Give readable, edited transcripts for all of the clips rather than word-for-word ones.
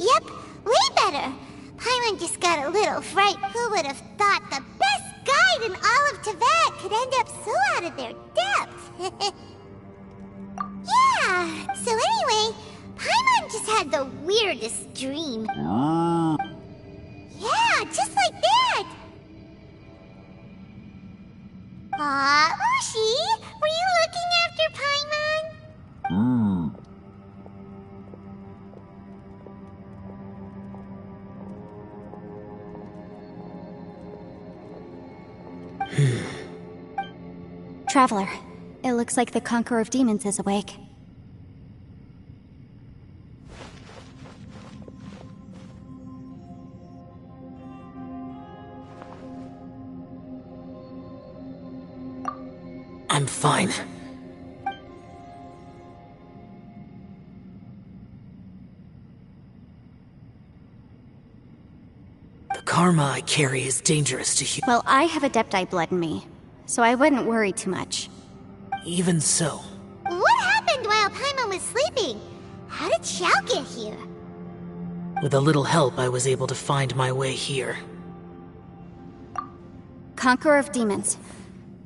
Yep, way better. Paimon just got a little fright. Who would have thought the best guide in all of Teyvat could end up so out of their depth? Yeah, so anyway, Paimon just had the weirdest dream. Yeah, just like that! Aw, Ushi, were you looking after Paimon? Traveler, it looks like the Conqueror of Demons is awake. I'm fine. The karma I carry is dangerous to humans. Well, I have Adepti blood in me, so I wouldn't worry too much. Even so. What happened while Paimon was sleeping? How did Xiao get here? With a little help, I was able to find my way here. Conqueror of Demons,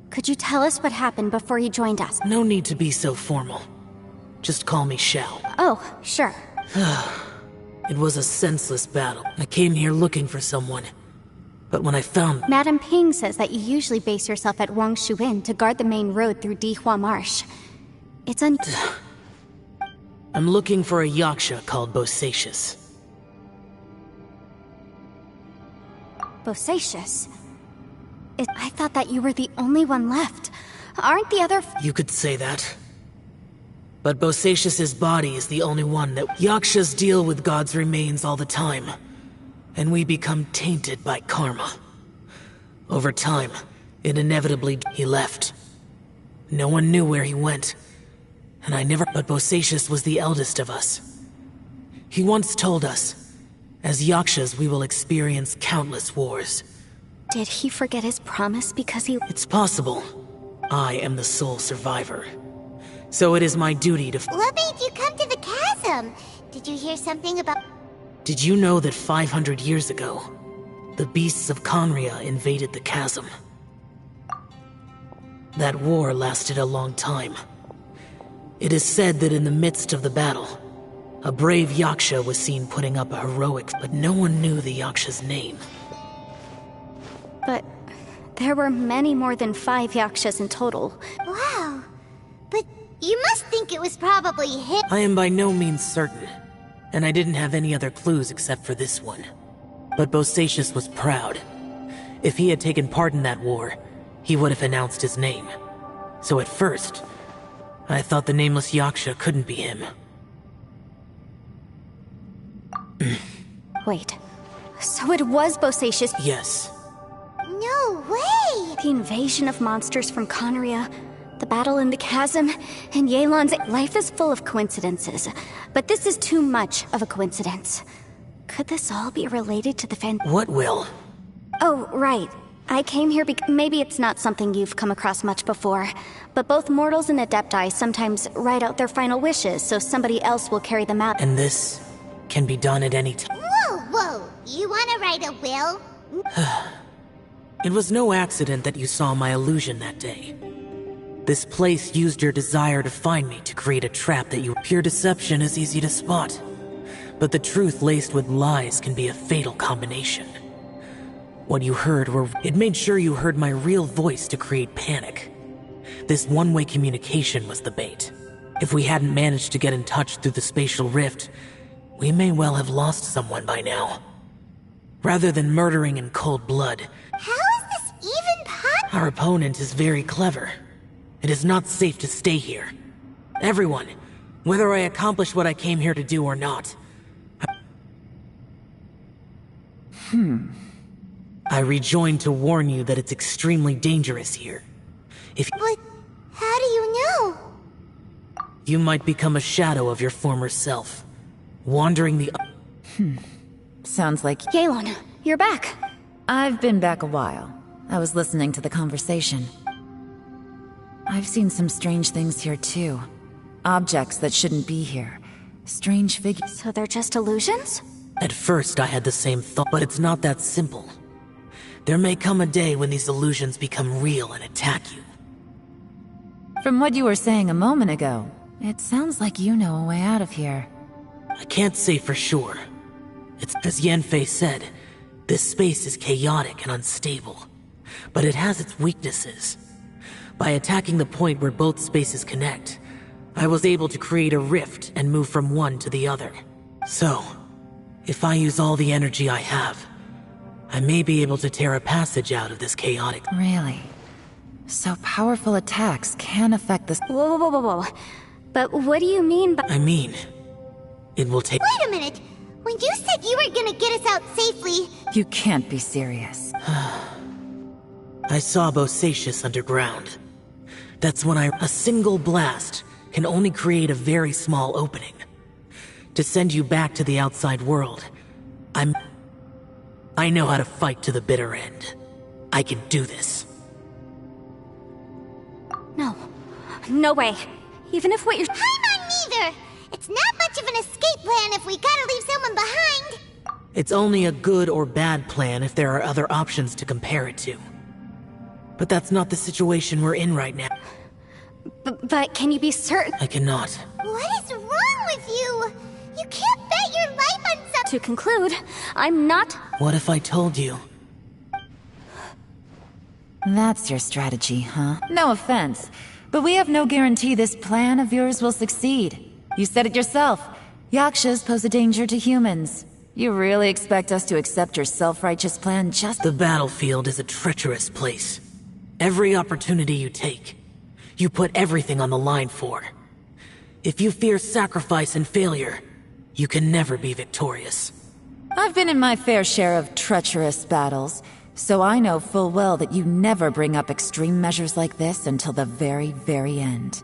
could you tell us what happened before you joined us? No need to be so formal. Just call me Xiao. Oh, sure. It was a senseless battle. I came here looking for someone. But when I found... Madame Ping says that you usually base yourself at Wangshu Inn to guard the main road through Dihua Marsh. It's I'm looking for a yaksha called Bosacius. Bosacius? I thought that you were the only one left. Aren't the other... You could say that. But Bosacius's body is the only one that... Yakshas deal with God's remains all the time. And we become tainted by karma. Over time, it inevitably... He left. No one knew where he went. And I never... But Bosacius was the eldest of us. He once told us, as Yakshas we will experience countless wars. Did he forget his promise because he... It's possible. I am the sole survivor. So it is my duty to... What made you come to the chasm? Did you hear something about... Did you know that 500 years ago, the beasts of Conria invaded the chasm? That war lasted a long time. It is said that in the midst of the battle, a brave yaksha was seen putting up a heroic... But no one knew the yaksha's name. But there were many more than 5 yakshas in total. Wow. But you must think it was probably him. I am by no means certain, and I didn't have any other clues except for this one. But Bosacius was proud. If he had taken part in that war, he would have announced his name. So at first, I thought the nameless yaksha couldn't be him. Wait, so it was Bosacius? Yes. No way! The invasion of monsters from Conria, the battle in the chasm, and Yelan's... Life is full of coincidences, but this is too much of a coincidence. Could this all be related to the What will? Oh, right. I came here because... Maybe it's not something you've come across much before, but both mortals and Adepti sometimes write out their final wishes so somebody else will carry them out. And this can be done at any time. Whoa, whoa! You wanna write a will? It was no accident that you saw my illusion that day. This place used your desire to find me to create a trap that you... Pure deception is easy to spot. But the truth laced with lies can be a fatal combination. What you heard were... It made sure you heard my real voice to create panic. This one-way communication was the bait. If we hadn't managed to get in touch through the spatial rift, we may well have lost someone by now. Rather than murdering in cold blood... How is this even possible? Our opponent is very clever. It is not safe to stay here. Everyone, whether I accomplish what I came here to do or not... I rejoined to warn you that it's extremely dangerous here. But how do you know? You might become a shadow of your former self, wandering the... Sounds like... Yelan, you're back. I've been back a while. I was listening to the conversation. I've seen some strange things here too. Objects that shouldn't be here. Strange figures. So they're just illusions? At first, I had the same thought, but it's not that simple. There may come a day when these illusions become real and attack you. From what you were saying a moment ago, it sounds like you know a way out of here. I can't say for sure. It's as Yanfei said, this space is chaotic and unstable, but it has its weaknesses. By attacking the point where both spaces connect, I was able to create a rift and move from one to the other. So, if I use all the energy I have, I may be able to tear a passage out of this chaotic... Really? So powerful attacks can affect this... Whoa, whoa, whoa, whoa, whoa. But what do you mean by... I mean, it will take... Wait a minute! When you said you were gonna get us out safely... You can't be serious. I saw Bosacius underground. That's when a single blast can only create a very small opening. To send you back to the outside world, I know how to fight to the bitter end. I can do this. No. No way. Even if what you're... I'm on neither! It's not much of an escape plan if we gotta leave someone behind! It's only a good or bad plan if there are other options to compare it to. But that's not the situation we're in right now. But can you be certain... I cannot. What is wrong with you? You can't bet your life on something. To conclude, I'm not... What if I told you? That's your strategy, huh? No offense, but we have no guarantee this plan of yours will succeed. You said it yourself. Yakshas pose a danger to humans. You really expect us to accept your self-righteous plan just... The battlefield is a treacherous place. Every opportunity you take, you put everything on the line for. If you fear sacrifice and failure, you can never be victorious. I've been in my fair share of treacherous battles, so I know full well that you never bring up extreme measures like this until the very, very end.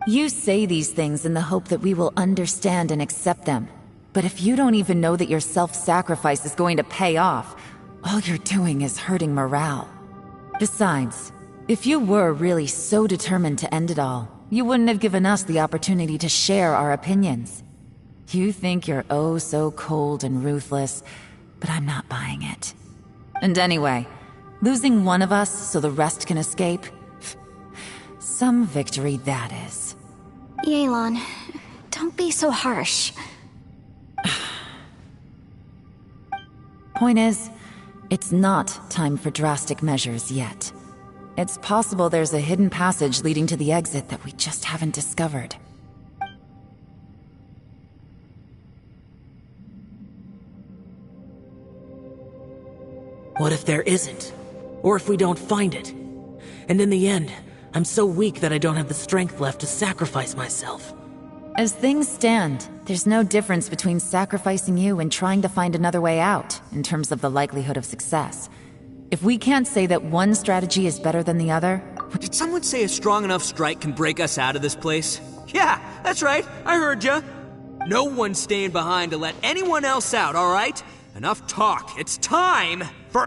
You say these things in the hope that we will understand and accept them. But if you don't even know that your self-sacrifice is going to pay off, all you're doing is hurting morale. Besides, if you were really so determined to end it all, you wouldn't have given us the opportunity to share our opinions. You think you're oh so cold and ruthless, but I'm not buying it. And anyway, losing one of us so the rest can escape? Some victory that is. Yelan, don't be so harsh. Point is, it's not time for drastic measures yet. It's possible there's a hidden passage leading to the exit that we just haven't discovered. What if there isn't? Or if we don't find it? And in the end, I'm so weak that I don't have the strength left to sacrifice myself. As things stand, there's no difference between sacrificing you and trying to find another way out, in terms of the likelihood of success. If we can't say that one strategy is better than the other... Did someone say a strong enough strike can break us out of this place? Yeah, that's right, I heard ya. No one's staying behind to let anyone else out, alright? Enough talk, it's time for...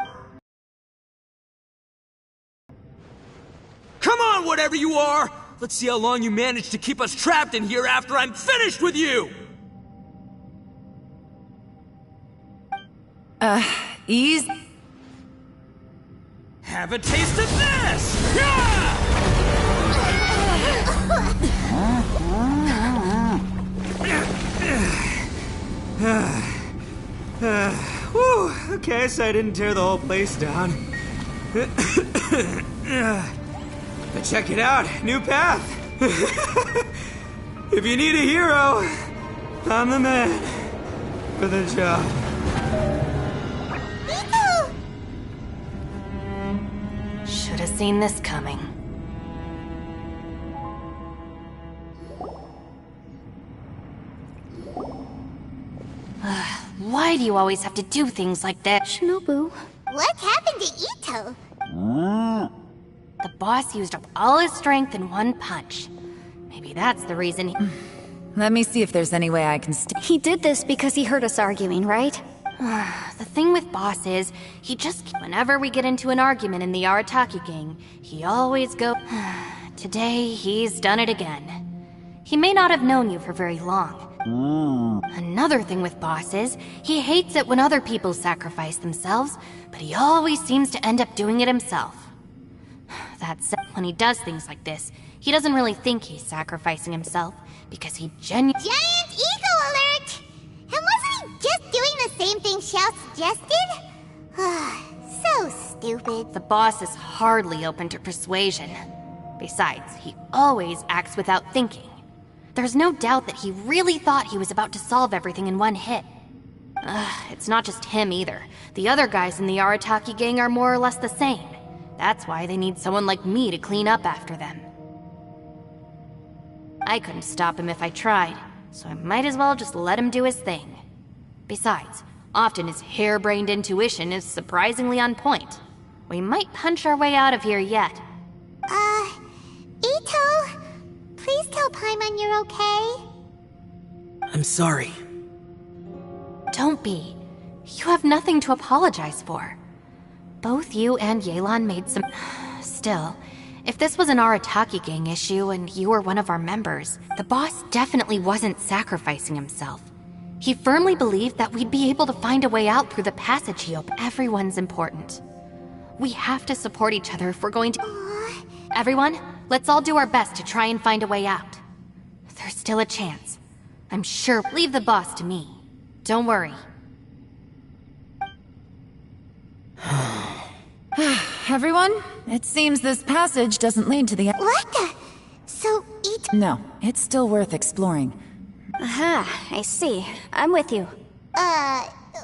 Come on, whatever you are! Let's see how long you manage to keep us trapped in here after I'm finished with you! Ease... Have a taste of this! Yeah! Whew, okay, so I didn't tear the whole place down. But check it out, new path! If you need a hero, I'm the man for the job. Should have seen this coming. Why do you always have to do things like that? Shinobu. What happened to Ito? The boss used up all his strength in one punch. Maybe that's the reason he... Let me see if there's any way I can He did this because he heard us arguing, right? The thing with boss is, he just... Whenever we get into an argument in the Arataki gang, he always go... Today, he's done it again. He may not have known you for very long, Another thing with Boss is, he hates it when other people sacrifice themselves, but he always seems to end up doing it himself. That said, when he does things like this, he doesn't really think he's sacrificing himself, because he genuinely— Giant ego alert! And wasn't he just doing the same thing Xiao suggested? So stupid. The boss is hardly open to persuasion. Besides, he always acts without thinking. There's no doubt that he really thought he was about to solve everything in one hit. It's not just him either. The other guys in the Arataki gang are more or less the same. That's why they need someone like me to clean up after them. I couldn't stop him if I tried, so I might as well just let him do his thing. Besides, often his harebrained intuition is surprisingly on point. We might punch our way out of here yet. Ito, please tell Paimon you're okay. I'm sorry. Don't be. You have nothing to apologize for. Both you and Yelan made some— Still, if this was an Arataki gang issue and you were one of our members, the boss definitely wasn't sacrificing himself. He firmly believed that we'd be able to find a way out through the passage he opened. Everyone's important. We have to support each other if we're going to— Everyone, let's all do our best to try and find a way out. There's still a chance. I'm sure— Leave the boss to me. Don't worry. Everyone, it seems this passage doesn't lead to the— What the? So, Ito— No, it's still worth exploring. Aha, I see. I'm with you.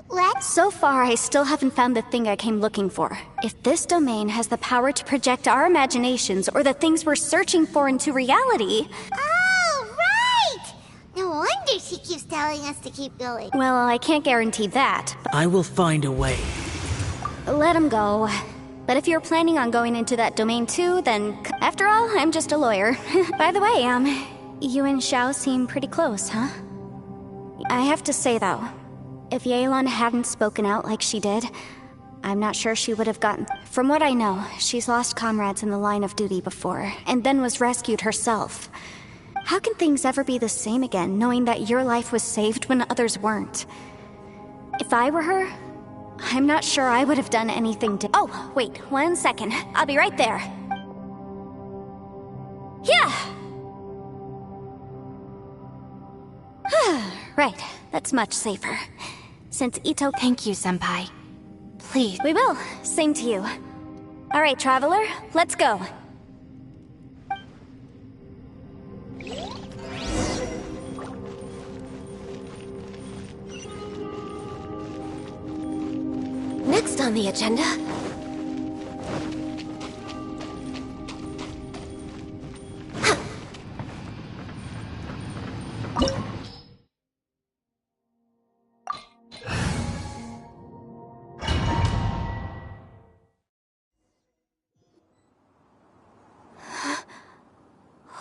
let's— So far, I still haven't found the thing I came looking for. If this domain has the power to project our imaginations or the things we're searching for into reality— Oh, right! No wonder she keeps telling us to keep going. well, I can't guarantee that, but I will find a way. let him go. But if you're planning on going into that domain too, then after all, I'm just a lawyer. By the way, you and Xiao seem pretty close, huh? I have to say though, if Yelan hadn't spoken out like she did, I'm not sure she would have gotten— From what I know, she's lost comrades in the line of duty before, and then was rescued herself. How can things ever be the same again, knowing that your life was saved when others weren't? If I were her, I'm not sure I would have done anything to— Oh, wait, 1 second. I'll be right there. Yeah! Right, that's much safer. Since Ito— Thank you, Senpai. Please. We will. Same to you. All right, Traveler, let's go. Next on the agenda...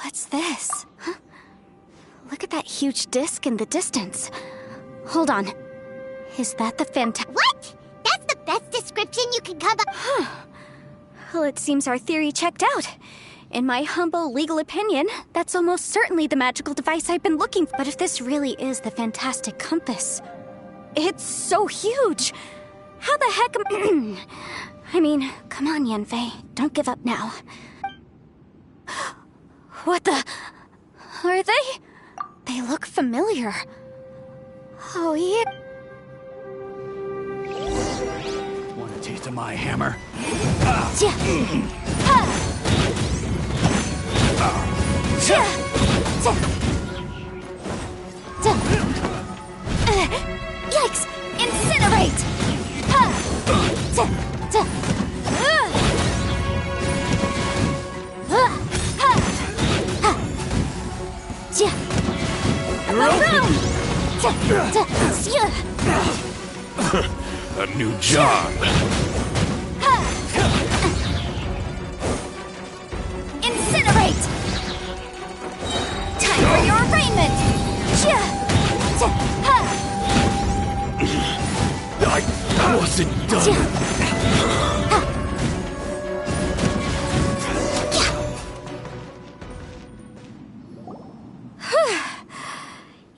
What's this? Huh? Look at that huge disc in the distance. Hold on. Is that the What? That's the best description you can come up— Well, it seems our theory checked out. In my humble legal opinion, that's almost certainly the magical device I've been looking for. But if this really is the fantastic compass, it's so huge! How the heck am— I mean, come on, Yanfei. Don't give up now. What the— Are they? They look familiar. Oh, yeah. Want a taste of my hammer? Yikes! Incinerate! A new job. Incinerate! Time for your arraignment! I wasn't done.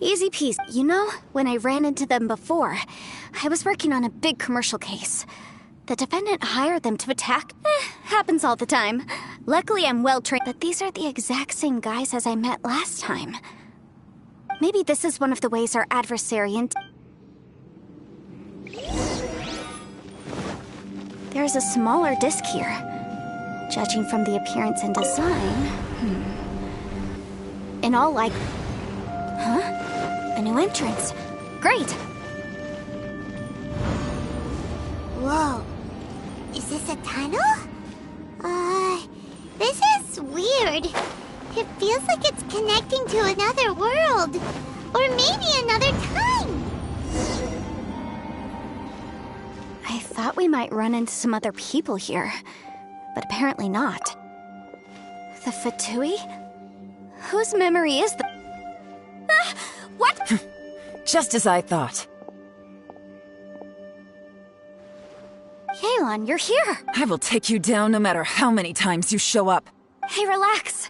Easy peasy. You know, when I ran into them before, I was working on a big commercial case. The defendant hired them to attack. Happens all the time. Luckily, I'm well trained, but these are the exact same guys as I met last time. Maybe this is one of the ways our adversary There's a smaller disc here. Judging from the appearance and design... In all like... Huh? A new entrance. Great! Whoa. Is this a tunnel? This is weird. It feels like it's connecting to another world. Or maybe another time. I thought we might run into some other people here, but apparently not. The Fatui? Whose memory is the... What? Just as I thought. Yelan, you're here! I will take you down no matter how many times you show up. Hey, relax.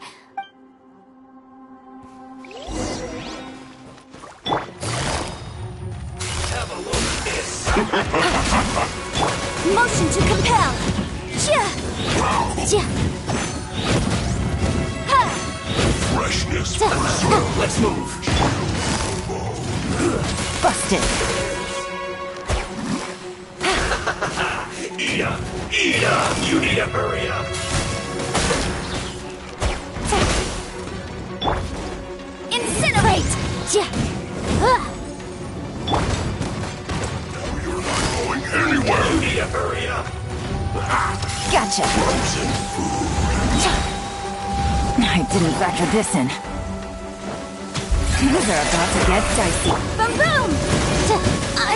Motion to compel! Freshness. Let's move. Busted! Ida, you need to hurry up. Incinerate! You're not going anywhere. You need to hurry up. Gotcha! Frozen food. I didn't factor this in. Things are about to get dicey. Boom boom! I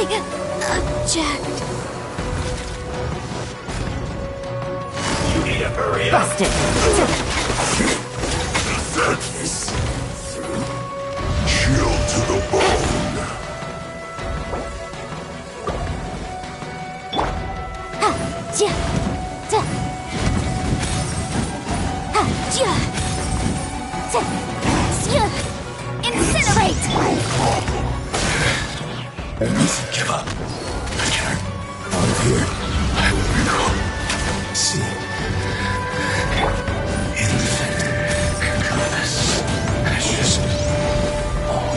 object. You need to hurry up. Busted! Chill to the bone. Incinerate! I mustn't give up. I can't. Out of here, I will become. See. Infinite. Goodness. Ashes. All.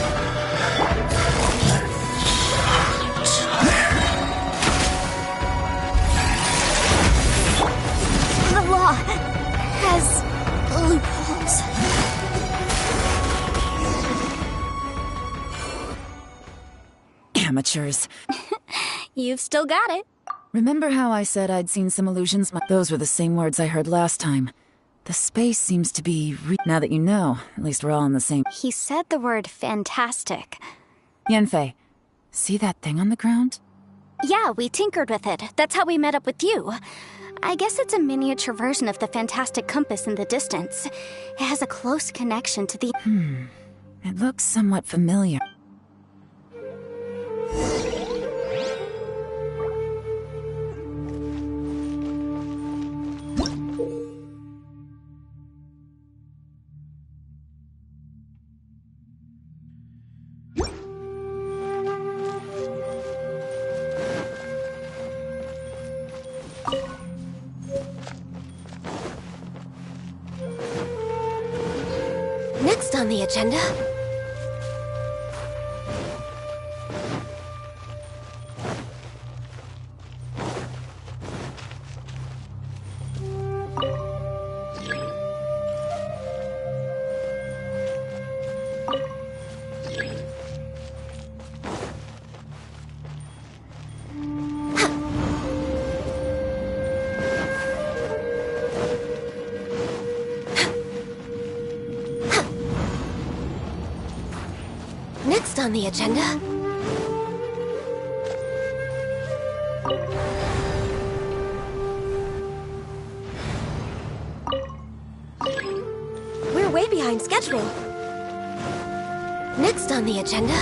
The law has loopholes. Amateurs. You've still got it. Remember how I said I'd seen some illusions? Those were the same words I heard last time. The space seems to be now that you know, at least we're all on the same... He said the word fantastic. Yanfei, see that thing on the ground? Yeah, we tinkered with it. That's how we met up with you. I guess it's a miniature version of the fantastic compass in the distance. It has a close connection to the... It looks somewhat familiar. Next on the agenda... Next on the agenda... We're way behind schedule. Next on the agenda...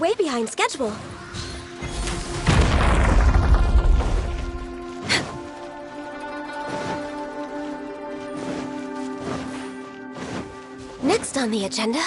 way behind schedule. Next on the agenda...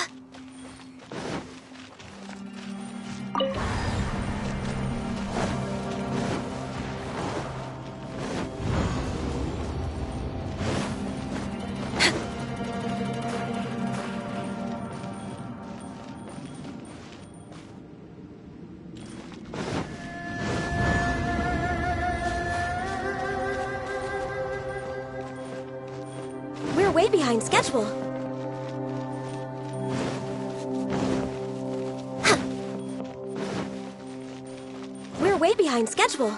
We're way behind schedule. We're way behind schedule.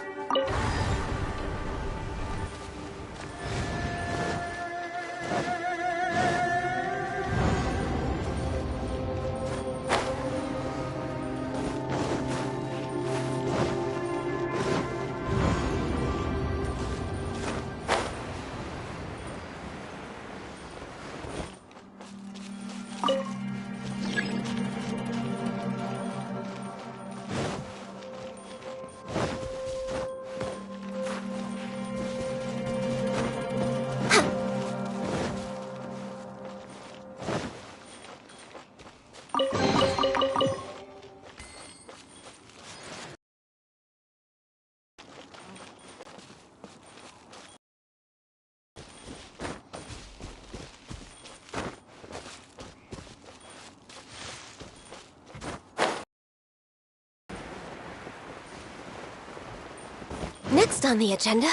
Next on the agenda...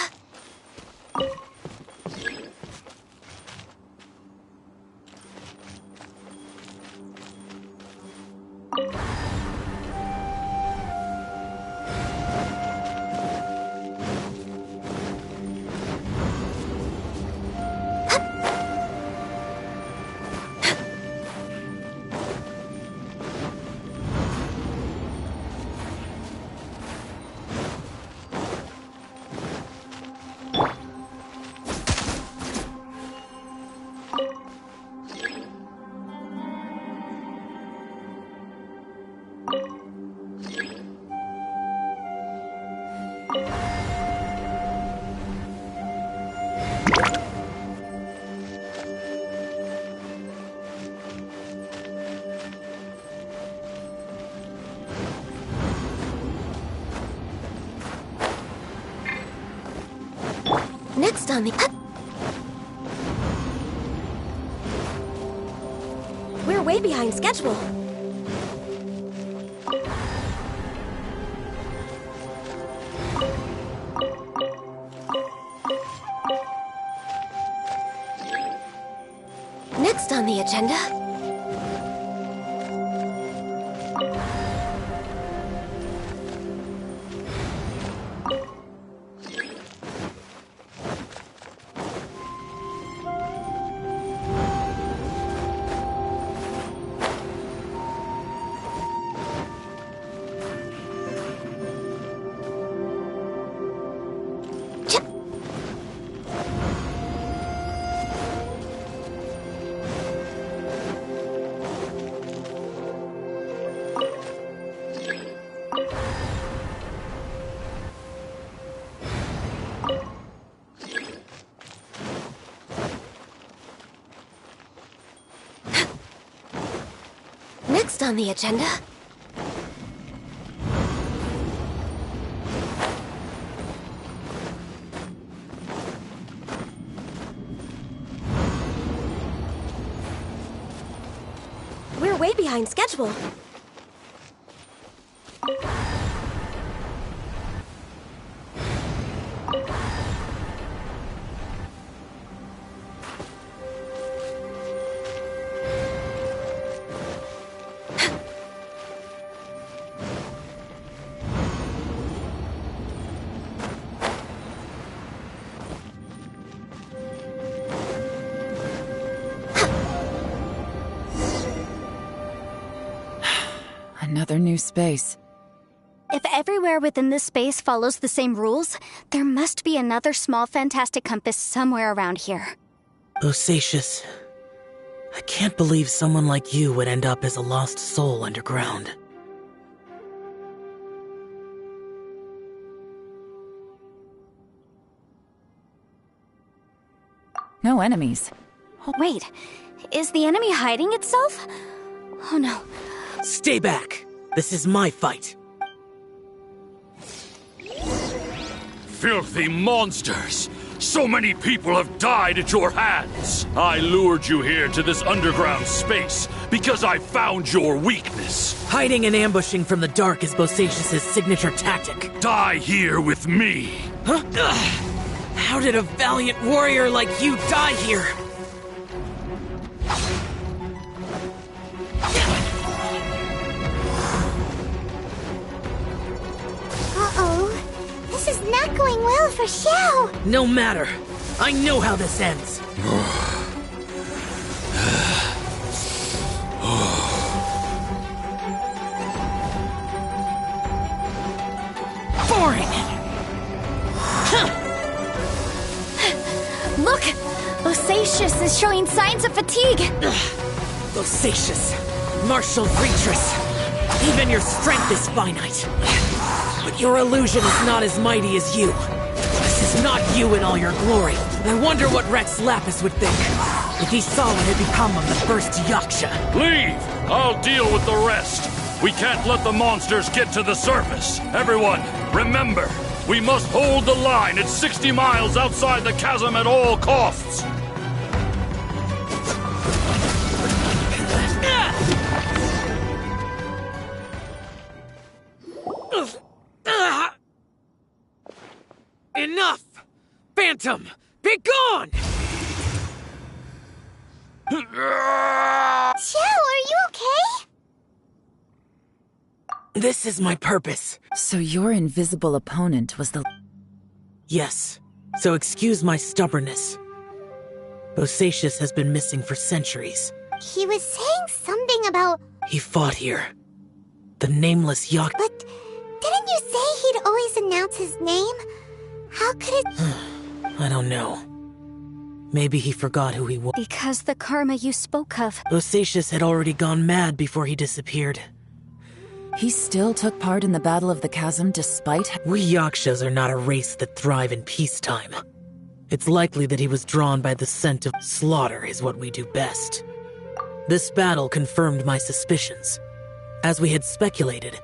Next on the... We're way behind schedule. Next on the agenda... Next on the agenda... We're way behind schedule. Another new space. If everywhere within this space follows the same rules, there must be another small fantastic compass somewhere around here. Osatius, I can't believe someone like you would end up as a lost soul underground. No enemies. Wait, is the enemy hiding itself? Oh no. Stay back. This is my fight. Filthy monsters! So many people have died at your hands! I lured you here to this underground space because I found your weakness. Hiding and ambushing from the dark is Bosacius' signature tactic. Die here with me! Huh? Ugh. How did a valiant warrior like you die here? Uh-oh. This is not going well for Xiao. No matter. I know how this ends. Boring! Look! Bosacius is showing signs of fatigue! Bosacius, martial Retris. Even your strength is finite. But your illusion is not as mighty as you. This is not you in all your glory. I wonder what Rex Lapis would think if he saw what had become of the first Yaksha. Leave! I'll deal with the rest. We can't let the monsters get to the surface. Everyone, remember, we must hold the line at 60 miles outside the chasm at all costs. Enough! Phantom, be gone! Xiao, are you okay? This is my purpose. So your invisible opponent was the... Yes, so excuse my stubbornness. Bosacius has been missing for centuries. He was saying something about... He fought here. The nameless Yak... But didn't you say he'd always announce his name? How could it... I don't know. Maybe he forgot who he was. Because the karma you spoke of. Bosacius had already gone mad before he disappeared. He still took part in the Battle of the Chasm despite... We Yakshas are not a race that thrive in peacetime. It's likely that he was drawn by the scent of slaughter is what we do best. This battle confirmed my suspicions. As we had speculated,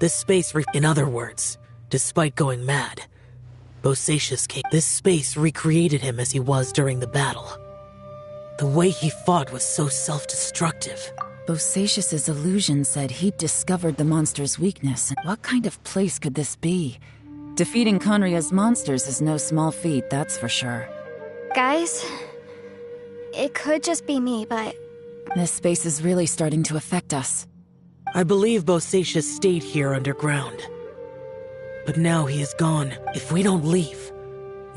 this space in other words, despite going mad, Bosacius came. This space recreated him as he was during the battle. The way he fought was so self-destructive. Bosacius's illusion said he'd discovered the monster's weakness. What kind of place could this be? Defeating Conria's monsters is no small feat, that's for sure. Guys, it could just be me, but... This space is really starting to affect us. I believe Bosacius stayed here underground. But now he is gone. If we don't leave,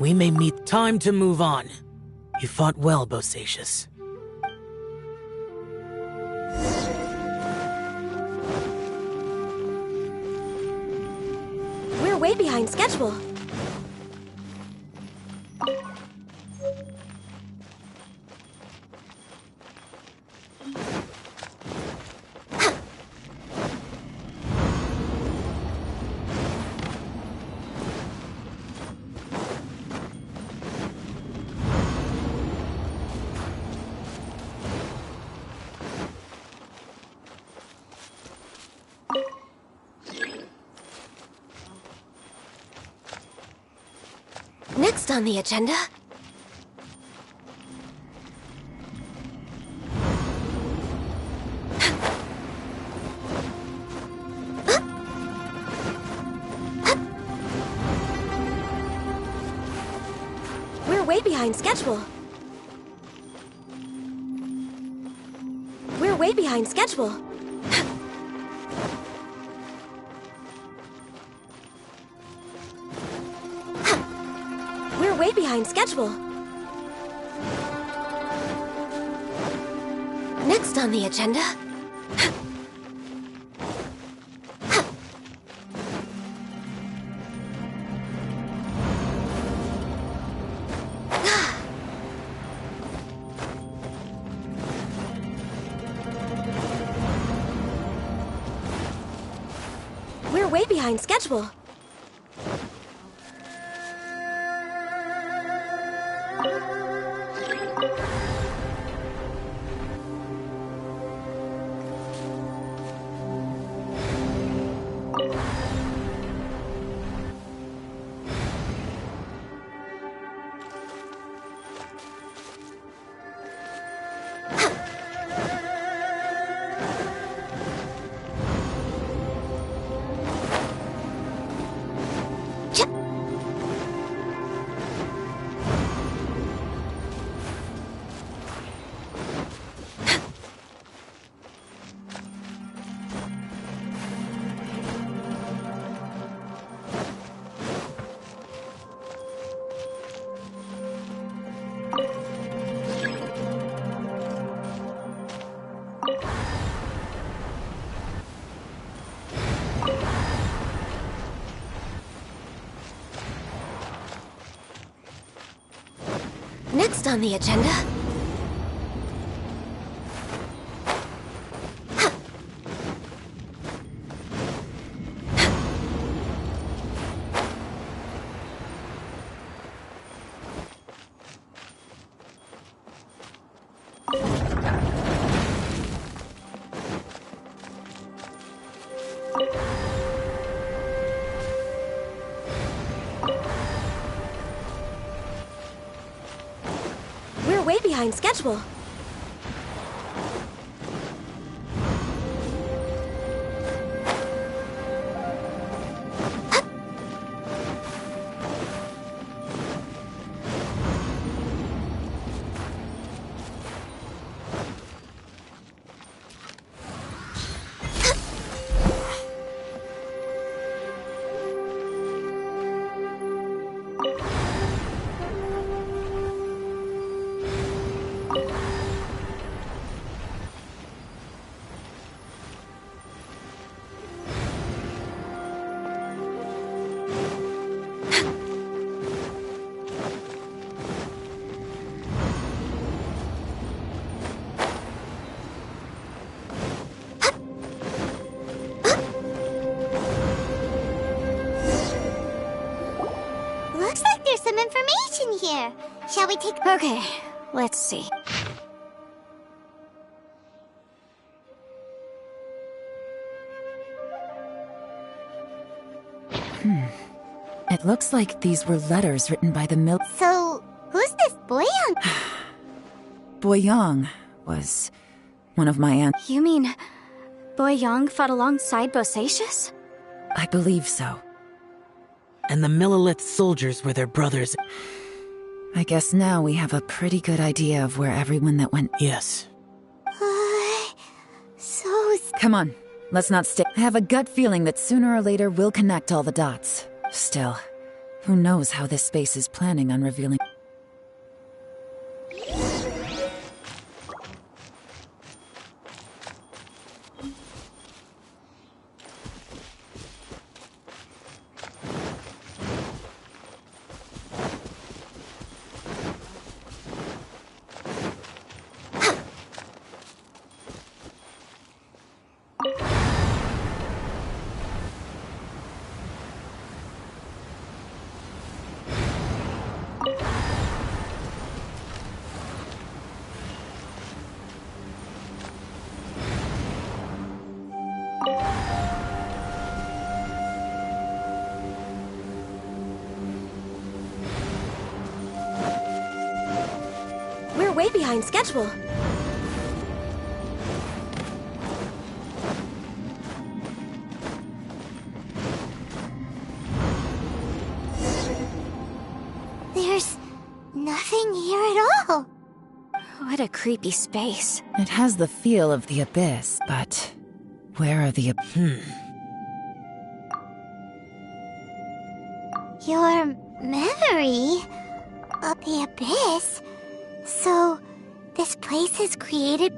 we may meet. Time to move on. You fought well, Bosacius. We're way behind schedule. Next on the agenda... We're way behind schedule. We're way behind schedule. We're way behind schedule. Next on the agenda... We're way behind schedule. Next on the agenda? We're way behind schedule. Looks like there's some information here. Shall we take... Okay, let's see. It looks like these were letters written by the So, who's this Boyang? Boyang was one of my aunts. You mean Boyang fought alongside Bosacius? I believe so. And the Millilith soldiers were their brothers. I guess now we have a pretty good idea of where everyone that went... Yes. Come on, let's not stay. I have a gut feeling that sooner or later we'll connect all the dots. Still, who knows how this space is planning on revealing... We're way behind schedule. There's nothing here at all. What a creepy space. It has the feel of the abyss, but... where are the... Your memory of the abyss. So, this place is created...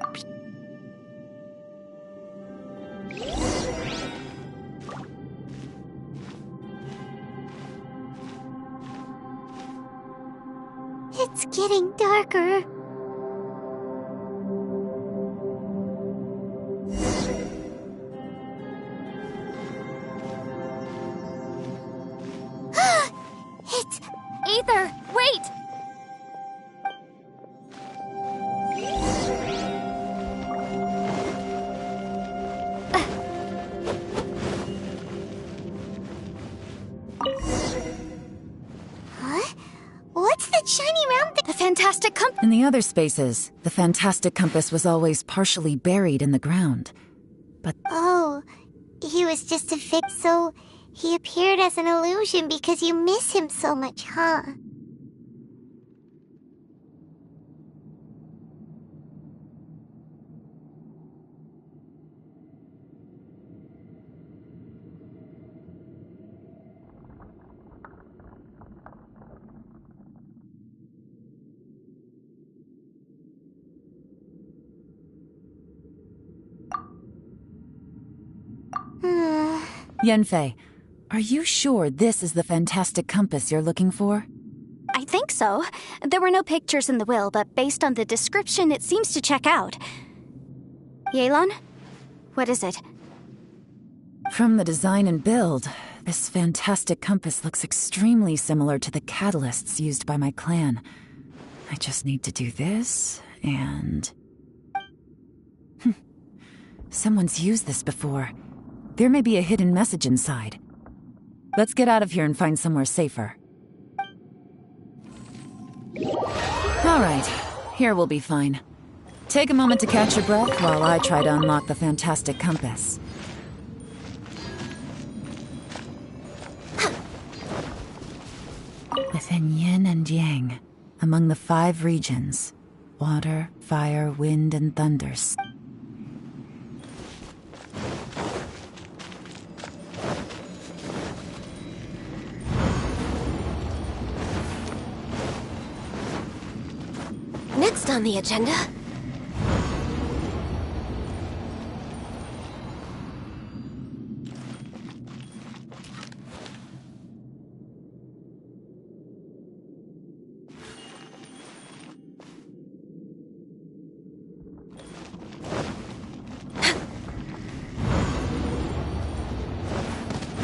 It's getting darker. It's... Aether, wait! Huh? What's that shiny round thing? The fantastic compass. In the other spaces, the fantastic compass was always partially buried in the ground. But... Oh, he was just a fix, so he appeared as an illusion because you miss him so much, huh? Yanfei, are you sure this is the fantastic compass you're looking for? I think think so. There were no pictures in the will, but based on the description, it seems to check out. Yelan? What is it? From the design and build, this fantastic compass looks extremely similar to the catalysts used by my clan. I just need to do this, and... Someone's used this before. There may be a hidden message inside. Let's get out of here and find somewhere safer. Alright, here we'll be fine. Take a moment to catch your breath while I try to unlock the fantastic compass. Within yin and yang, among the 5 regions, water, fire, wind, and thunders. Next on the agenda...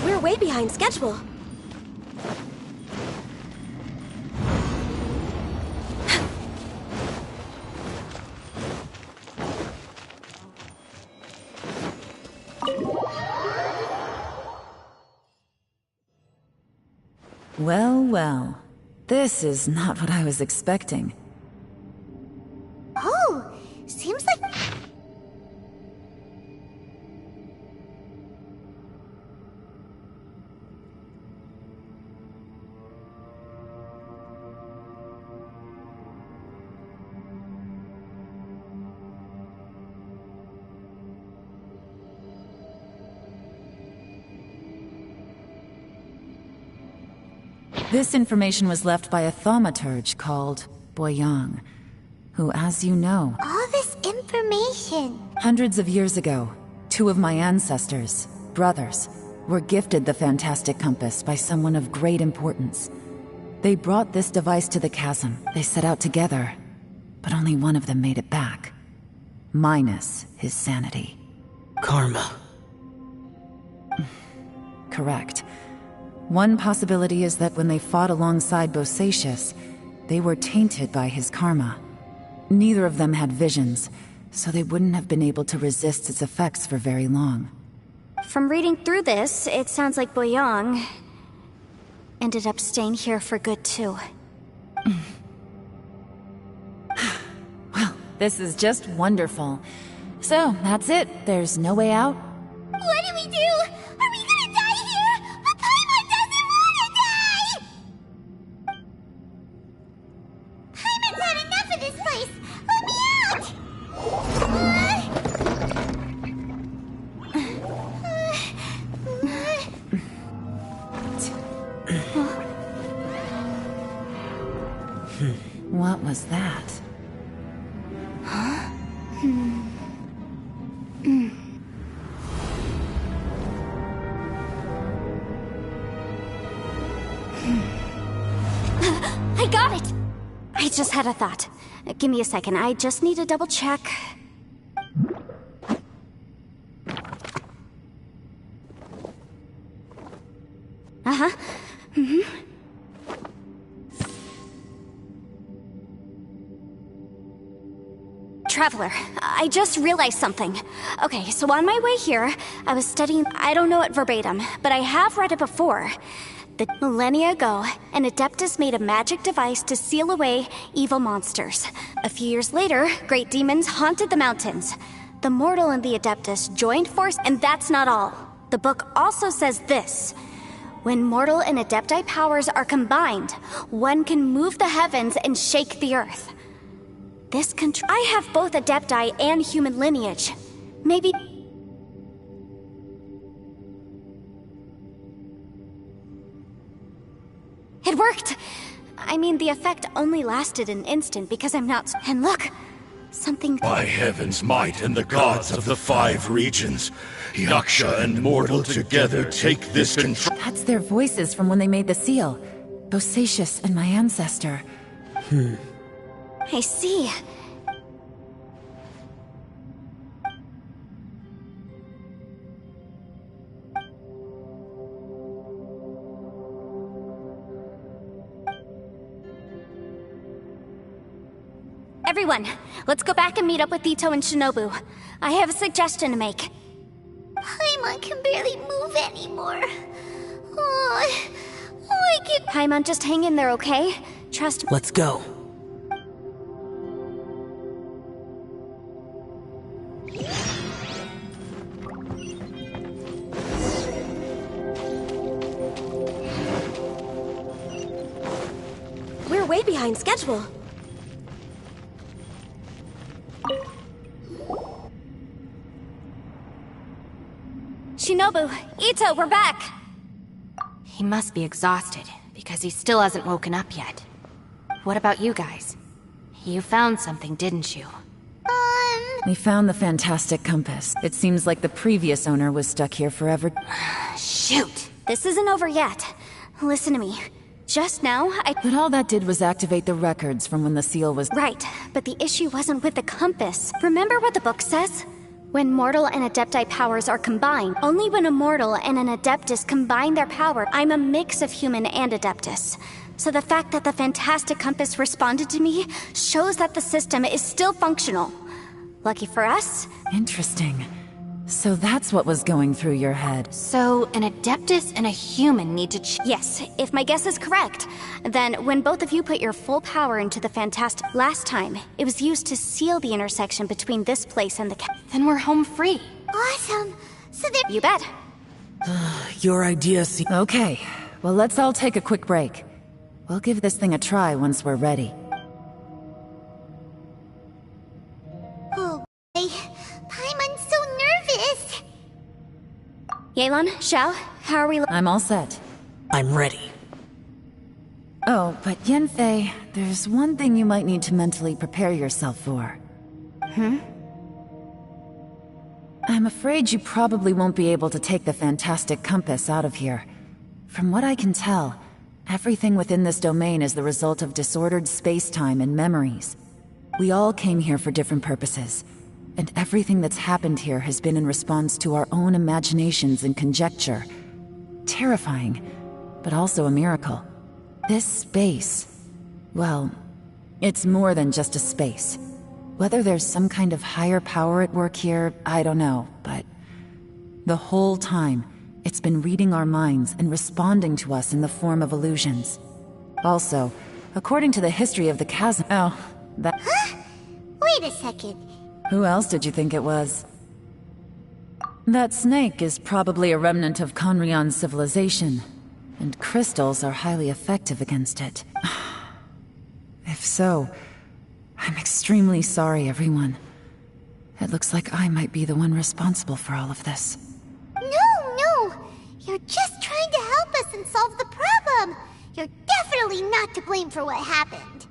We're way behind schedule. Well, well. This is not what I was expecting. Oh, seems like... This information was left by a thaumaturge called Boyang, who, as you know, all this information. hundreds of years ago, 2 of my ancestors, brothers, were gifted the fantastic compass by someone of great importance. They brought this device to the chasm. They set out together, but only one of them made it back. Minus his sanity. Karma. Correct. One possibility is that when they fought alongside Bosacius, they were tainted by his karma. Neither of them had visions, so they wouldn't have been able to resist its effects for very long. From reading through this, it sounds like Boyang ended up staying here for good too. Well, this is just wonderful. So, that's it. There's no way out? What do we do? Are we gonna die here? But Paimon doesn't wanna die! Paimon's had enough of this place! Let me out! What was that? I got it! I just had a thought. Give me a second, I just need to double check. Uh-huh. Traveler, I just realized something. Okay, so on my way here, I was studying... I don't know it verbatim, but I have read it before. The millennia ago, an Adeptus made a magic device to seal away evil monsters. A few years later, great demons haunted the mountains. The mortal and the Adeptus joined force, and that's not all. The book also says this. When mortal and Adepti powers are combined, one can move the heavens and shake the earth. I have both Adepti and human lineage. Maybe... It worked! I mean, the effect only lasted an instant because I'm not... And look! Something... By heaven's might and the gods of the 5 regions, Yaksha and mortal together take this control. That's their voices from when they made the seal. Bosacius and my ancestor. I see. Everyone, let's go back and meet up with Ito and Shinobu. I have a suggestion to make. Paimon can barely move anymore. Oh, I get... Paimon, just hang in there, okay? Trust me. Let's go. We're way behind schedule. Shinobu, Ito, we're back! He must be exhausted, because he still hasn't woken up yet. What about you guys? You found something, didn't you? We found the fantastic compass. It seems like the previous owner was stuck here forever. Shoot! This isn't over yet. Listen to me. Just now, But all that did was activate the records from when the seal was... Right, but the issue wasn't with the compass. Remember what the book says? When mortal and adepti powers are combined, only when a mortal and an adeptus combine their power, I'm a mix of human and adeptus. So the fact that the fantastic compass responded to me shows that the system is still functional. Lucky for us. Interesting. So that's what was going through your head. So, an adeptus and a human need to Yes, if my guess is correct, then when both of you put your full power into the fantastic... Last time, it was used to seal the intersection between this place and the Then we're home free. Awesome. So there... You bet. Your idea seems... Okay, well let's all take a quick break. We'll give this thing a try once we're ready. Oh, boy. Paimon's so nervous. Yelan, Xiao, how are we... I'm all set. I'm ready. Oh, but Yanfei, there's one thing you might need to mentally prepare yourself for. I'm afraid you probably won't be able to take the fantastic compass out of here. From what I can tell, everything within this domain is the result of disordered space-time and memories. We all came here for different purposes, and everything that's happened here has been in response to our own imaginations and conjecture. Terrifying, but also a miracle. This space, well, it's more than just a space. Whether there's some kind of higher power at work here, I don't know, but the whole time, it's been reading our minds and responding to us in the form of illusions. Also, according to the history of the chasm... Oh, that... Huh? Wait a second. Who else did you think it was? That snake is probably a remnant of Conrion's civilization, and crystals are highly effective against it. If so, I'm extremely sorry, everyone. It looks like I might be the one responsible for all of this. No. You're just trying to help us and solve the problem. You're definitely not to blame for what happened.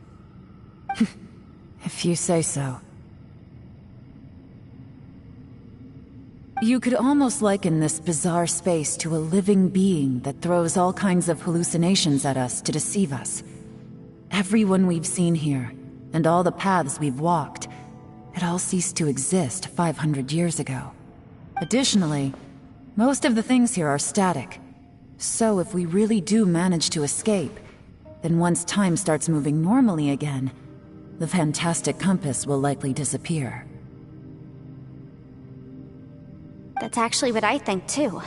If you say so. You could almost liken this bizarre space to a living being that throws all kinds of hallucinations at us to deceive us. Everyone we've seen here, and all the paths we've walked, it all ceased to exist 500 years ago. Additionally, most of the things here are static. So if we really do manage to escape, then once time starts moving normally again, the fantastic compass will likely disappear. That's actually what I think, too.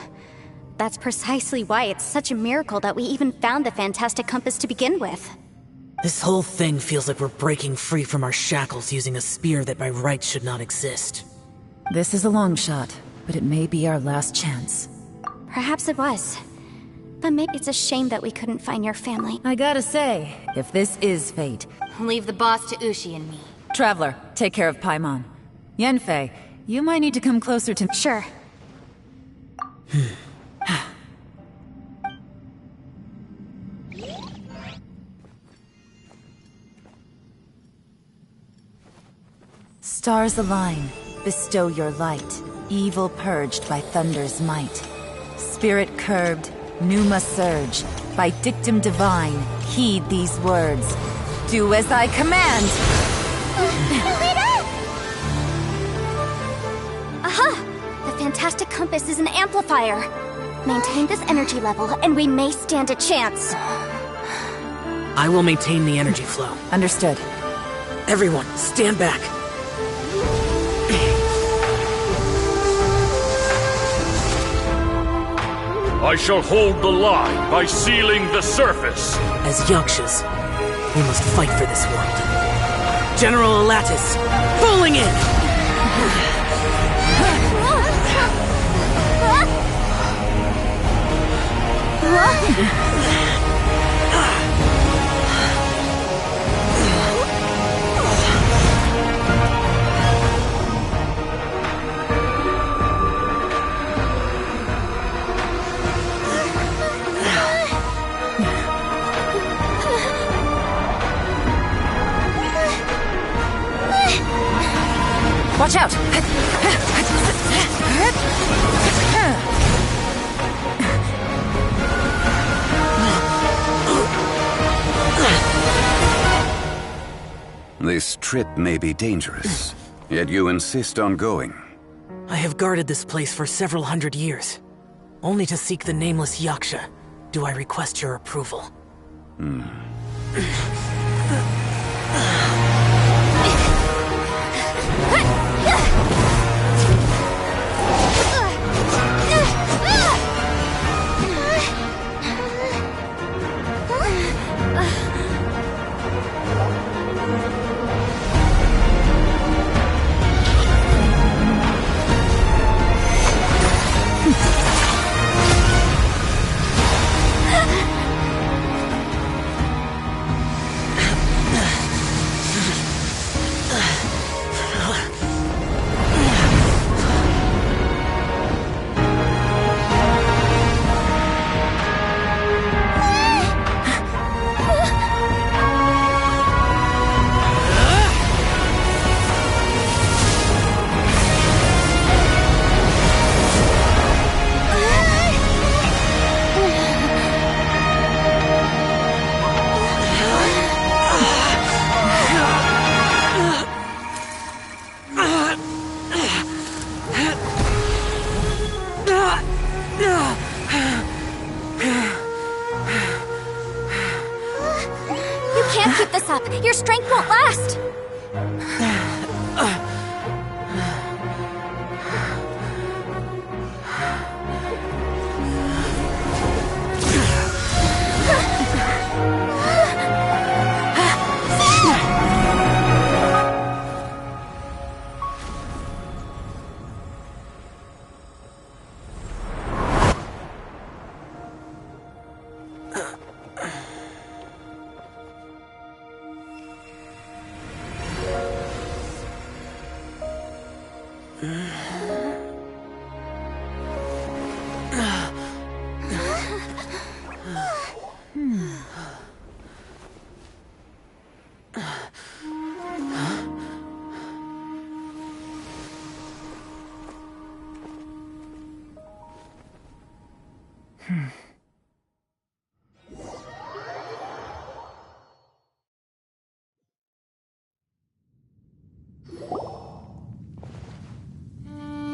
That's precisely why it's such a miracle that we even found the fantastic compass to begin with. This whole thing feels like we're breaking free from our shackles using a spear that by rights should not exist. This is a long shot, but it may be our last chance. Perhaps it was. But maybe it's a shame that we couldn't find your family. I gotta say, if this is fate... Leave the boss to Ushi and me. Traveler, take care of Paimon. Yanfei, you might need to come closer to... Sure. Stars align, bestow your light, evil purged by thunder's might. Spirit curbed, pneuma surge, By dictum divine, heed these words. Do as I command! Aha! The fantastic compass is an amplifier. Maintain this energy level, and we may stand a chance. I will maintain the energy flow. Understood. Everyone, stand back. I shall hold the line by sealing the surface. As Yakshas, we must fight for this world. General Alatus, falling in! Watch out! This trip may be dangerous, yet you insist on going. I have guarded this place for several hundred years. Only to seek the nameless Yaksha do I request your approval. Your strength won't last!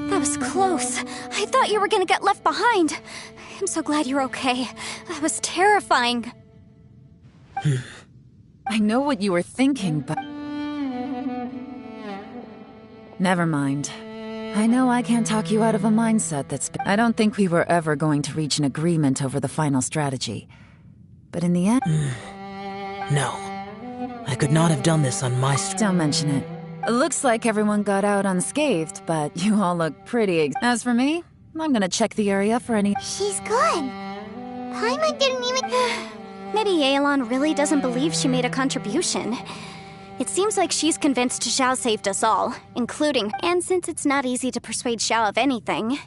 That was close. I thought you were gonna get left behind. I'm so glad you're okay. That was terrifying. I know what you were thinking, but... Never mind. I know I can't talk you out of a mindset that's... I don't think we were ever going to reach an agreement over the final strategy. But in the end... No. I could not have done this on my... Don't mention it. It looks like everyone got out unscathed, but you all look pretty... As for me, I'm gonna check the area for any... She's gone. Paimon didn't even... Maybe Yelan really doesn't believe she made a contribution. It seems like she's convinced Xiao saved us all, including... And since it's not easy to persuade Xiao of anything,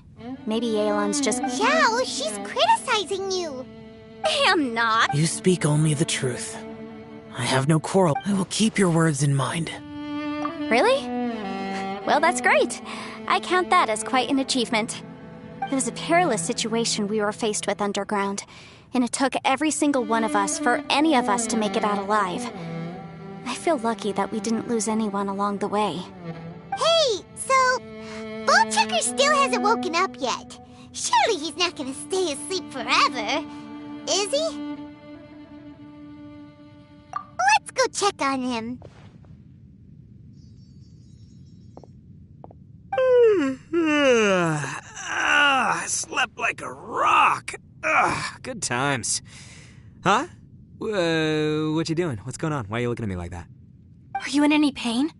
maybe Yelan's just... Xiao, she's criticizing you. I am not. You speak only the truth. I have no quarrel. I will keep your words in mind. Really? Well, that's great. I count that as quite an achievement. It was a perilous situation we were faced with underground, and it took every single one of us for any of us to make it out alive. I feel lucky that we didn't lose anyone along the way. Hey, so Ballchecker still hasn't woken up yet. Surely he's not gonna stay asleep forever, is he? Let's go check on him. I slept like a rock. Good times. Huh? What you doing? What's going on? Why are you looking at me like that? Are you in any pain?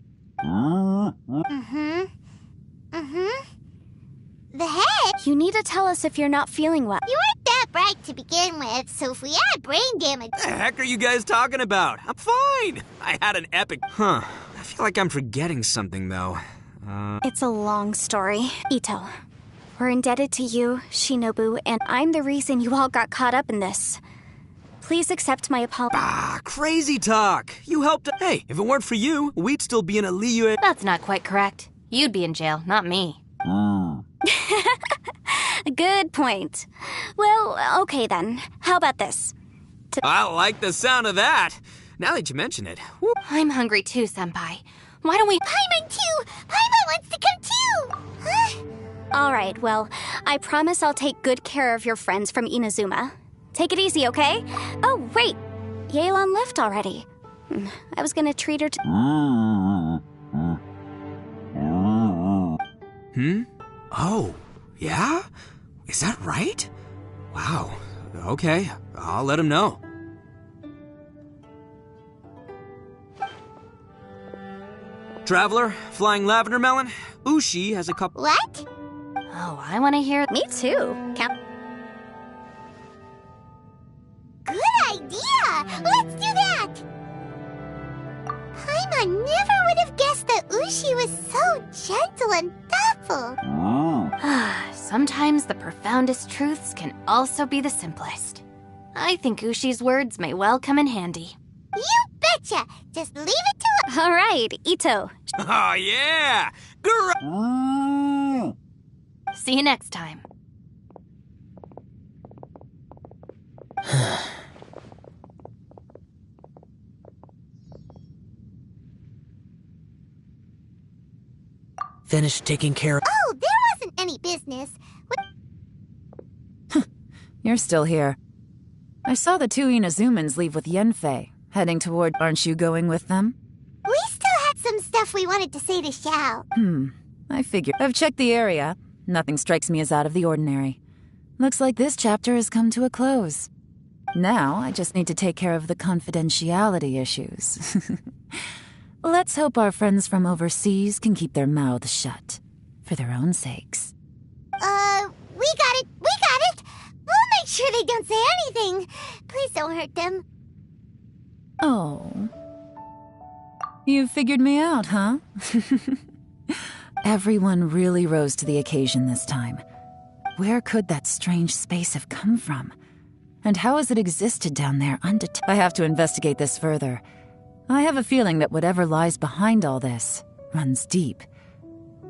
The head? You need to tell us if you're not feeling well. You weren't that bright to begin with, so if we had brain damage... What the heck are you guys talking about? I'm fine. I had an epic... I feel like I'm forgetting something, though. It's a long story. Ito, we're indebted to you, Shinobu, and I'm the reason you all got caught up in this. Please accept my apology. Crazy talk. You helped... Hey, if it weren't for you, we'd still be in a Liyue... That's not quite correct. You'd be in jail, not me. Good point. Well, okay then. How about this? I like the sound of that. Now that you mention it. Whoop. I'm hungry too, Senpai. Why don't we... Paimon too! Paimon wants to come too! Huh? Alright, well, I promise I'll take good care of your friends from Inazuma. Take it easy, okay? Oh, wait. Yelan left already. I was gonna treat her to... Oh, yeah? Is that right? Wow. Okay, I'll let him know. Traveler, flying lavender melon, Ushi has a couple... What? Oh, I want to hear... Me too. Good idea! Let's do that! Paimon never would have guessed that Ushi was so gentle and thoughtful. Sometimes the profoundest truths can also be the simplest. I think Ushi's words may well come in handy. You betcha! Just leave it to us. All right, Ito. Oh, yeah! See you next time. Finished taking care of... Oh, there wasn't any business. You're still here. I saw the two Inazumans leave with Yenfei, heading toward... Aren't you going with them? We still had some stuff we wanted to say to Xiao. I figured. I've checked the area. Nothing strikes me as out of the ordinary. Looks like this chapter has come to a close. Now, I just need to take care of the confidentiality issues. Let's hope our friends from overseas can keep their mouths shut. For their own sakes. We got it! We got it! We'll make sure they don't say anything. Please don't hurt them. Oh. You figured me out, huh? Everyone really rose to the occasion this time. Where could that strange space have come from? And how has it existed down there undetected? I have to investigate this further. I have a feeling that whatever lies behind all this runs deep.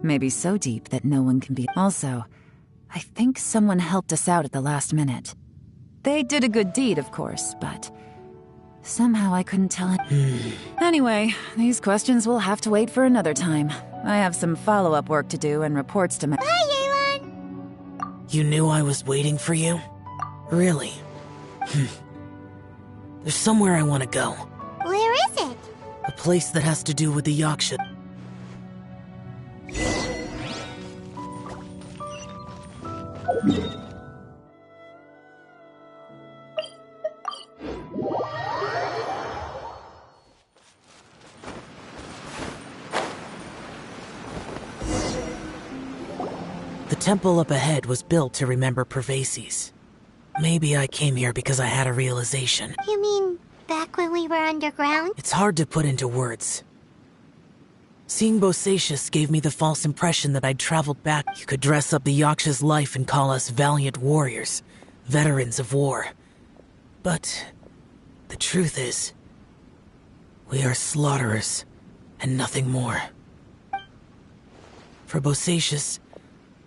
Maybe so deep that no one can be... Also, I think someone helped us out at the last minute. They did a good deed, of course, but... somehow I couldn't tell it. Anyway, these questions will have to wait for another time. I have some follow-up work to do and reports to make. Bye, Yelan! You knew I was waiting for you? Really? There's somewhere I want to go. Where is it? A place that has to do with the Yaksha. The temple up ahead was built to remember Pervases. Maybe I came here because I had a realization. You mean back when we were underground? It's hard to put into words. Seeing Bosacius gave me the false impression that I'd traveled back. You could dress up the Yaksha's life and call us valiant warriors, veterans of war. But the truth is, we are slaughterers and nothing more. For Bosacius,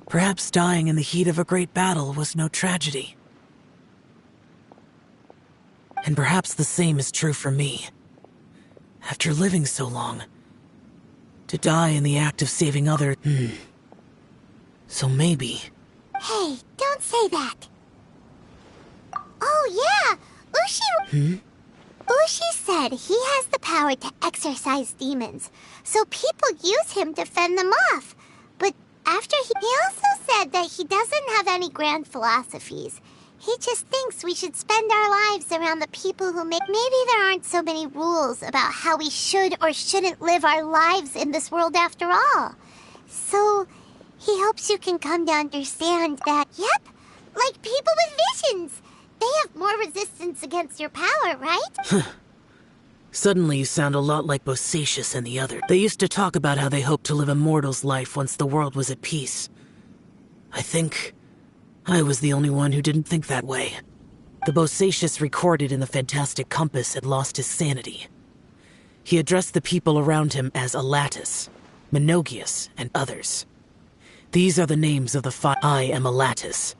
perhaps dying in the heat of a great battle was no tragedy. And perhaps the same is true for me. After living so long, to die in the act of saving others. So maybe. Hey, don't say that. Oh yeah, Ushi said he has the power to exorcise demons, so people use him to fend them off. But after he also said that he doesn't have any grand philosophies. He just thinks we should spend our lives around the people who make... Maybe there aren't so many rules about how we should or shouldn't live our lives in this world after all. So, he hopes you can come to understand that, yep, like people with visions. They have more resistance against your power, right? Suddenly you sound a lot like Bosacius and the others. They used to talk about how they hoped to live a mortal's life once the world was at peace. I think I was the only one who didn't think that way. The Bosacius recorded in the Fantastic Compass had lost his sanity. He addressed the people around him as Alatus, Menogius, and others. These are the names of the five. I am Alatus,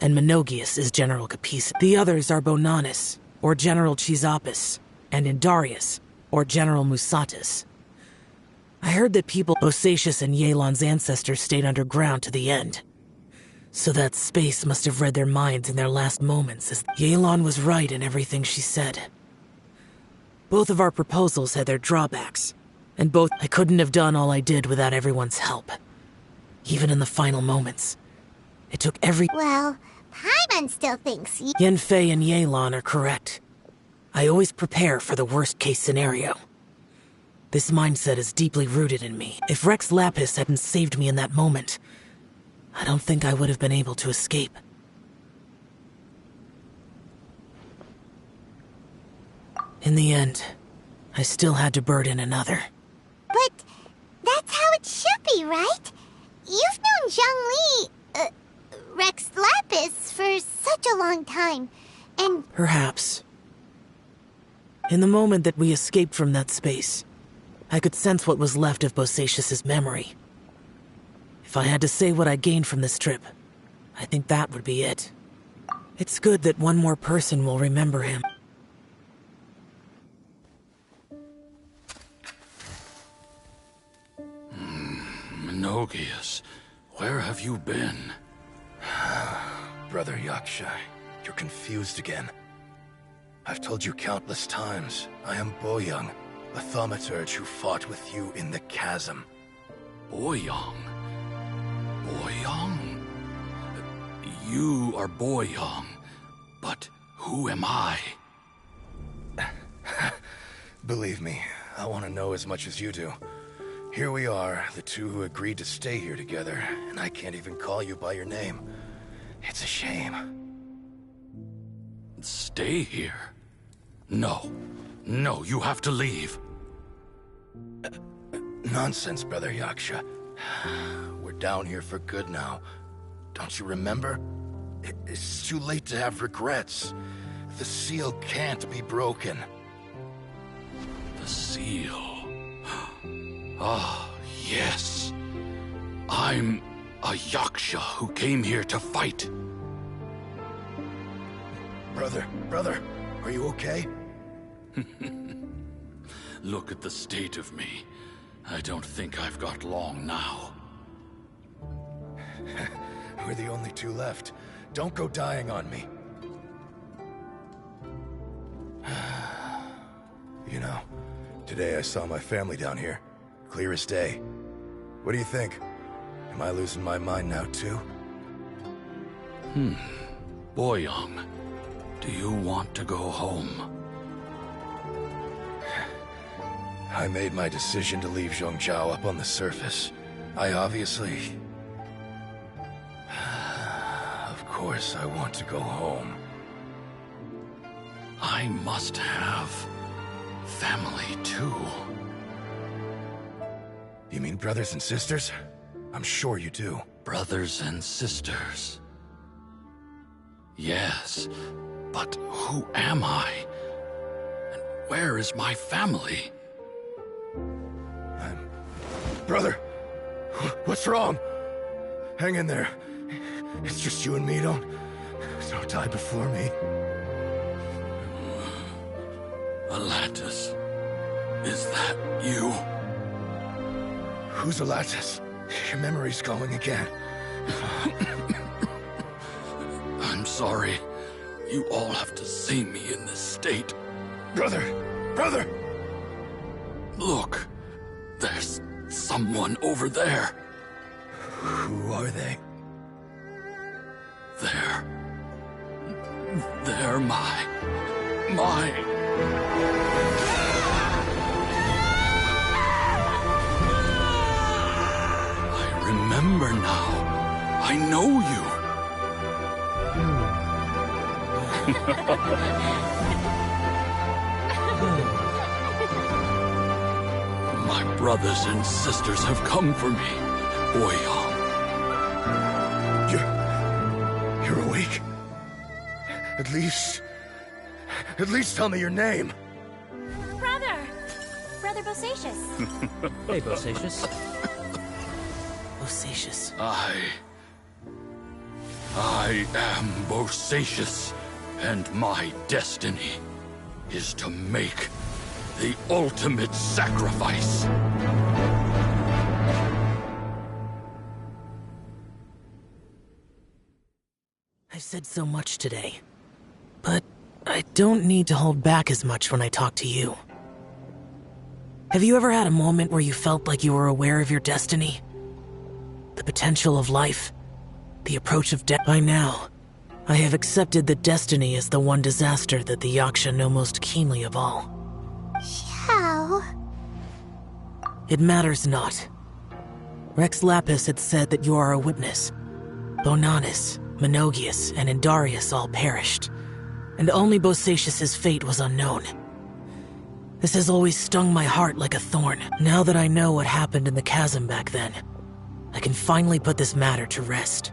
and Menogius is General Capisa. The others are Bonanis, or General Chisopus, and Indarius, or General Musatus. I heard that Bosacius and Yelan's ancestors stayed underground to the end. So that space must have read their minds in their last moments, as Yelan was right in everything she said. Both of our proposals had their drawbacks, and I couldn't have done all I did without everyone's help. Even in the final moments, it took every... Well, Paimon still thinks you... Yanfei and Yelan are correct. I always prepare for the worst-case scenario. This mindset is deeply rooted in me. If Rex Lapis hadn't saved me in that moment, I don't think I would have been able to escape. In the end, I still had to burden another. But that's how it should be, right? You've known Zhongli, Rex Lapis, for such a long time, and... Perhaps. In the moment that we escaped from that space, I could sense what was left of Bosacius's memory. If I had to say what I gained from this trip, I think that would be it. It's good that one more person will remember him. Menogius, where have you been? Brother Yaksha, you're confused again. I've told you countless times, I am Boyoung, a thaumaturge who fought with you in the chasm. Boyoung? Boyoung? You are Boyoung, but who am I? Believe me, I want to know as much as you do. Here we are, the two who agreed to stay here together, and I can't even call you by your name. It's a shame. Stay here? No. No, you have to leave. Nonsense, Brother Yaksha. We're down here for good now. Don't you remember? It's too late to have regrets. The seal can't be broken. The seal. Ah, yes. I'm a Yaksha who came here to fight. Brother, are you okay? Look at the state of me. I don't think I've got long now. We're the only two left. Don't go dying on me. You know, today I saw my family down here. Clear as day. What do you think? Am I losing my mind now too? Boyoung, do you want to go home? I made my decision to leave Zhongzhou up on the surface. I obviously... Of course I want to go home. I must have family too. You mean brothers and sisters? I'm sure you do. Brothers and sisters. Yes, but who am I? And where is my family? Brother! What's wrong? Hang in there. It's just you and me, don't die before me. Atlantis, is that you? Who's Atlantis? Your memory's going again. I'm sorry. You all have to see me in this state. Brother! Brother! Look, there's someone over there. Who are they? They're my... I remember now. I know you. My brothers and sisters have come for me, Boyang. You're awake? At least tell me your name. Brother Bosacious. Hey, Bosacious. Bosacious. I am Bosacious, and my destiny is to make the ultimate sacrifice. I've said so much today, but I don't need to hold back as much when I talk to you. Have you ever had a moment where you felt like you were aware of your destiny? The potential of life? The approach of death? By now, I have accepted that destiny is the one disaster that the Yaksha know most keenly of all. How? It matters not. Rex Lapis had said that you are a witness. Bonanis, Menogius, and Indarius all perished, and only Bosacious's fate was unknown. This has always stung my heart like a thorn. Now that I know what happened in the chasm back then, I can finally put this matter to rest.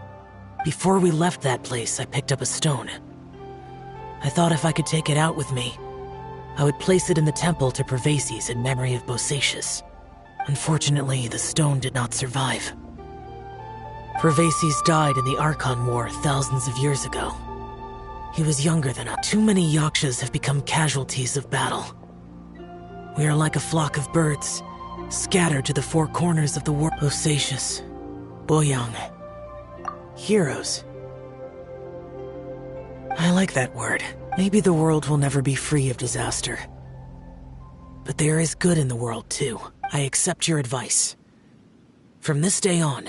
Before we left that place, I picked up a stone. I thought if I could take it out with me, I would place it in the temple to Pervases in memory of Bosacious. Unfortunately, the stone did not survive. Pervases died in the Archon War thousands of years ago. He was younger than us. Too many Yakshas have become casualties of battle. We are like a flock of birds, scattered to the four corners of the world. Bosacious, Boyang, heroes. I like that word. Maybe the world will never be free of disaster. But there is good in the world, too. I accept your advice. From this day on,